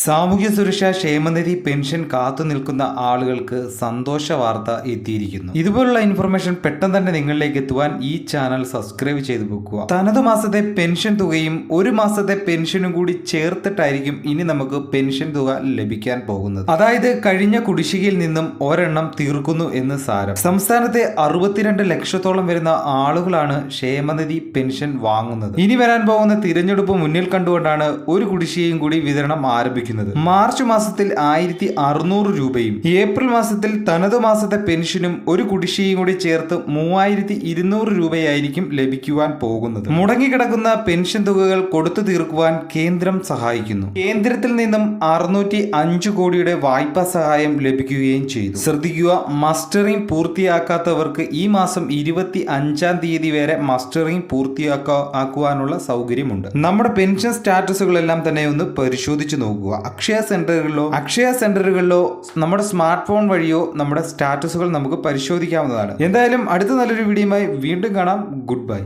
സാമൂഹ്യ സുരക്ഷാ ക്ഷേമനിധി പെൻഷൻ കാത്തു നിൽക്കുന്ന ആളുകൾക്ക് സന്തോഷ വാർത്ത എത്തിയിരിക്കുന്നു. ഇതുപോലുള്ള ഇൻഫർമേഷൻ പെട്ടെന്ന് തന്നെ നിങ്ങളിലേക്ക് എത്തുവാൻ ഈ ചാനൽ സബ്സ്ക്രൈബ് ചെയ്തു വെക്കുക. തനതു മാസത്തെ പെൻഷൻ തുകയും ഒരു മാസത്തെ പെൻഷനും കൂടി ചേർത്തിട്ടായിരിക്കും ഇനി നമുക്ക് പെൻഷൻ തുക ലഭിക്കാൻ പോകുന്നത്. അതായത് കഴിഞ്ഞ കുടിശ്ശികയിൽ നിന്നും ഒരെണ്ണം തീർക്കുന്നു എന്ന് സാരം. സംസ്ഥാനത്തെ 62 ലക്ഷത്തോളം വരുന്ന ആളുകളാണ് ക്ഷേമനിധി പെൻഷൻ വാങ്ങുന്നത്. ഇനി വരാൻ പോകുന്ന തിരഞ്ഞെടുപ്പ് മുന്നിൽ കണ്ടുകൊണ്ടാണ് ഒരു കുടിശ്ശികയും കൂടി വിതരണം ആരംഭിക്കുന്നത്. മാർച്ച് മാസത്തിൽ 1600 രൂപയും ഏപ്രിൽ മാസത്തിൽ തനതു മാസത്തെ പെൻഷനും ഒരു കുടിശ്ശികയും കൂടി ചേർത്ത് 3200 രൂപയായിരിക്കും ലഭിക്കുവാൻ പോകുന്നത്. മുടങ്ങിക്കിടക്കുന്ന പെൻഷൻ തുകകൾ കൊടുത്തു തീർക്കുവാൻ കേന്ദ്രം സഹായിക്കുന്നു. കേന്ദ്രത്തിൽ നിന്നും 605 കോടിയുടെ വായ്പാ സഹായം ലഭിക്കുകയും ചെയ്തു. ശ്രദ്ധിക്കുക, മസ്റ്ററിംഗ് പൂർത്തിയാക്കാത്തവർക്ക് ഈ മാസം 25-ാം തീയതി വരെ മസ്റ്ററിംഗ് പൂർത്തിയാക്കുവാനുള്ള സൗകര്യമുണ്ട്. നമ്മുടെ പെൻഷൻ സ്റ്റാറ്റസുകളെല്ലാം തന്നെ ഒന്ന് പരിശോധിച്ച് നോക്കുക. അക്ഷയ സെന്ററുകളിലോ നമ്മുടെ സ്മാർട്ട് ഫോൺ വഴിയോ നമ്മുടെ സ്റ്റാറ്റസുകൾ നമുക്ക് പരിശോധിക്കാവുന്നതാണ്. എന്തായാലും അടുത്ത നല്ലൊരു വീഡിയോയുമായി വീണ്ടും കാണാം. Good bye.